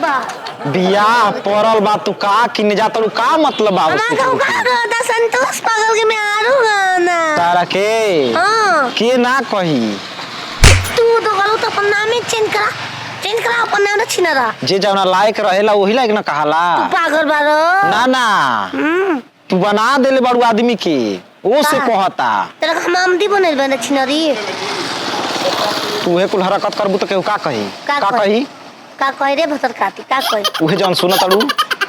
बा बियाह परल बा तू का किने जात रू का मतलब बा हमारा का कहता संतोष पागल के मैं आरू ना तारा के हां के ना कही तू तो गलो तो अपन नाम चेंज करा अपन नाम न छिनरा जे जवना लायक रहेला वही लायक ना कहाला तू पागल बारो ना ना तू बना देले बारू आदमी के ओ से कहता तेरा हम आमदी बनल बने छिनरी तू हे कुल हरकत करबू तो केहू का कही का कही रे भतर काटी का कही उहे जौन सुन तड़ू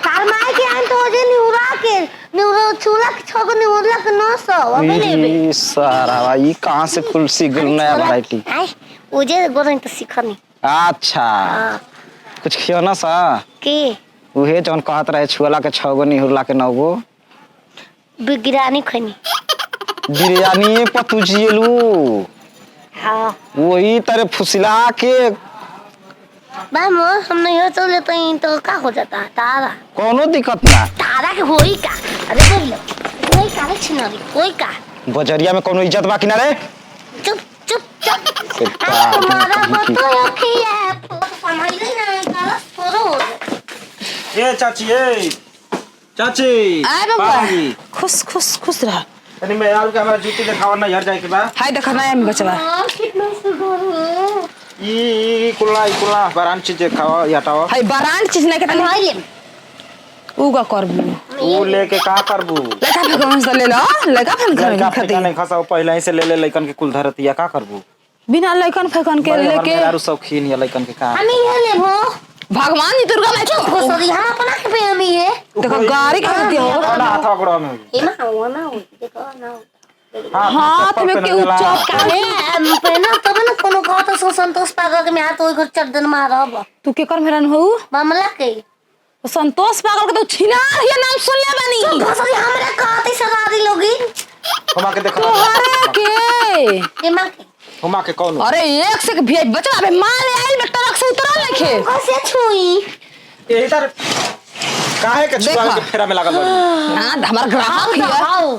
तार माय के आन तो जे निउरा चूला के छगो निउरा के 900 अबे लेबे ई सारा ई कहां से कुल सिगल नया वैरायटी ओजे गोरन तो सिखनी अच्छा कुछ खियो ना सा के उहे जौन कहत रहे छुअला के 6 गो निहुरला के 9 गो बिगिरानी खनी बिरयानी पर तू जियलू हां वही तरह फुसला के बामो हम नहीं हो तो लेते हैं तो का हो जाता तारा कोनो दिक्कत ना तारा के होई का अरे बोल कोई का रे छिनरी कोई का बजरिया में कोनो इज्जत बा कि ना रे चुप तुम्हारा बतो अखिया पनाइले ना काला फोरो ए चाची आए बाबा खुश रह तनी मैं आल के हमरा जूती दिखावा ना यार जाए के बा हाय देखा ना हम बचवा कितना सुगोर ई कुल्ला बरान चीज दिखावा याटावा हाय बरान चीज नहीं के तनी हाय ले उगा करबू ऊ लेके का करबू लगा भगवान से ले लो लगा फन कर लड़का खती नहीं खसा पहले ही से ले लइकन के कुल धरतिया का करबू बिना लइकन फेकन के लेके यार सब खीन या लइकन के का हम ये लेबो भगवान जी दुर्गा माई चुप हो सरी हम अपना के पे हम ये देखो गाड़ी का होती हो ना हाथ पकड़ो में एमा हो ना हो देखो ना हाथ में के उच्चक काहे पहना तब ना कोनो कहत सो संतोष पागल के मैं हाथ ओइ घर चढ़ दिन मारब तू के कर मेरन हो मामला के संतोष पागल के तो छिनार ये नाम सुन ले बनी तो सरी हमरा कहते सरारी लोगी हुमा के देखो तोहरे के एमा के हुमा के कौन अरे एक से भी बचवा बे माल आइल में ट्रक से उतरल नखे कैसे छुई यही तर काहे के छुआ के फेरा में लागल बड़ी हां हमर ग्राहक है हां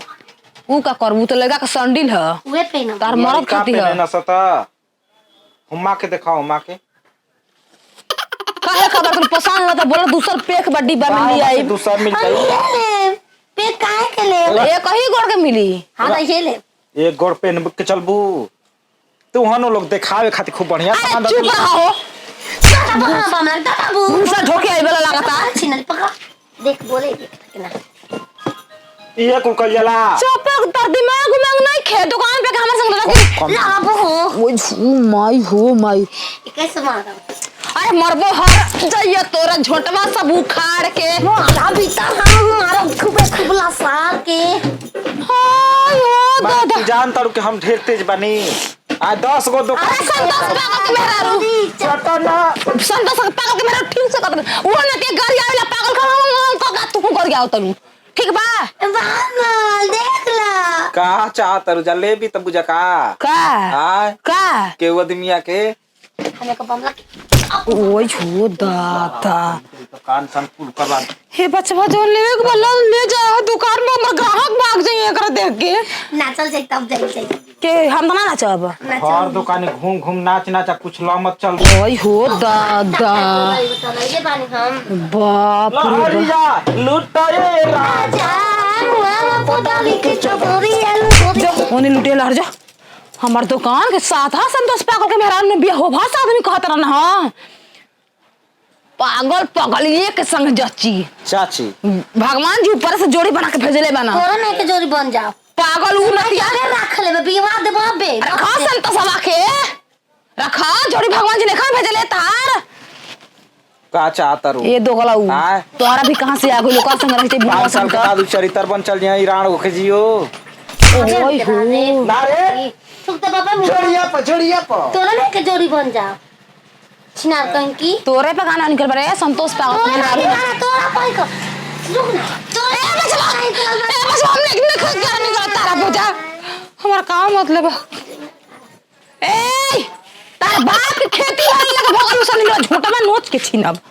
ऊ का करबू तो लगा के संडिल है वे पेना तार मरद खाती है ना सता हुमा के दिखाओ हुमा के काहे खबर तुम पसंद ना तो बोलो दूसर पेक बड्डी बा मिल आई दूसरा मिल जाई पे काहे के ले एक ही गोड़ के मिली हां ये ले एक गोड़ पेन के चलबू तू हनो लोग दिखावे खातिर खूब बढ़िया सामान चुप रहो बामला दाबू दूसरा ठोके आई वाला लगाता छिनल पकड़ देख बोले कितना ये कुल कइला चुप तर दिमाग नहीं खे दुकान पे हमर संग रख लाबो हो ओए माई कैसे मारा अरे मरबो हर जइया तोरा झोटवा सब उखाड़ के मारा बीता हम मारा खूब सार के हाय ओ दादा जान तारू के हम ढेर तेज बनी आ 10 गो दुकान अरे संतोष पागल के मेरा रू चटना संतोष पागल के मेरा ठीक से कर वो न के गाड़ी आवेला पागल का तू कर गया तनु ठीक बा बामल देख ला का चाह तारू जलेबी त बुझा का का के आदमिया के हमें का बामला ओए छो दादा दुकान सन पुल करवा हे बचवा जो लेवे के बोला ले जा दुकान में हमर ग्राहक भाग जाई एकरा देख के नाचल जाई तब जाई के हम ना नाचब हर दुकान घूम नाच कुछ ला मत चल ओए हो दादा ये पानी हम बाप रे लहरिया लुटाए राजा हुआ पोदाली के चोरी आलू ओने लुटे लहर जा हमार दुकान के साथ हा संतोष पागल के मेहरान ने बिया हो भाषा आदमी कहत रहन हां पागल एक संग जच्ची चाची भगवान जी ऊपर से जोड़ी बना के भेजले बना तोरा नहीं के जोड़ी बन जाओ पागल उ नतिया अरे रख ले विवाह दे बाबे रखा संतोषवा के रखा जोड़ी भगवान जी ने खा भेजले तार का चाहता रू ये दो गला उ तोरा भी कहां से आ गइल ओकर संग रहते बुढ़वा 5 साल संग के बाद चरित्र बन चल जाए ईरान होके जियो ओए हो ना रे सुख तो बाबा जोड़िया पर तोरा नहीं के जोड़ी बन जाओ छिनार कहीं की तोरे पे गाना निकल बरे संतोष पागल के मेहरान तोरा पाई को रुक ना ए बचवा हमने निकल तारा पूजा हमारा काम मतलब ए तार बाप के खेती वाली लगे भगल उसन झोटा में नोच के छीनब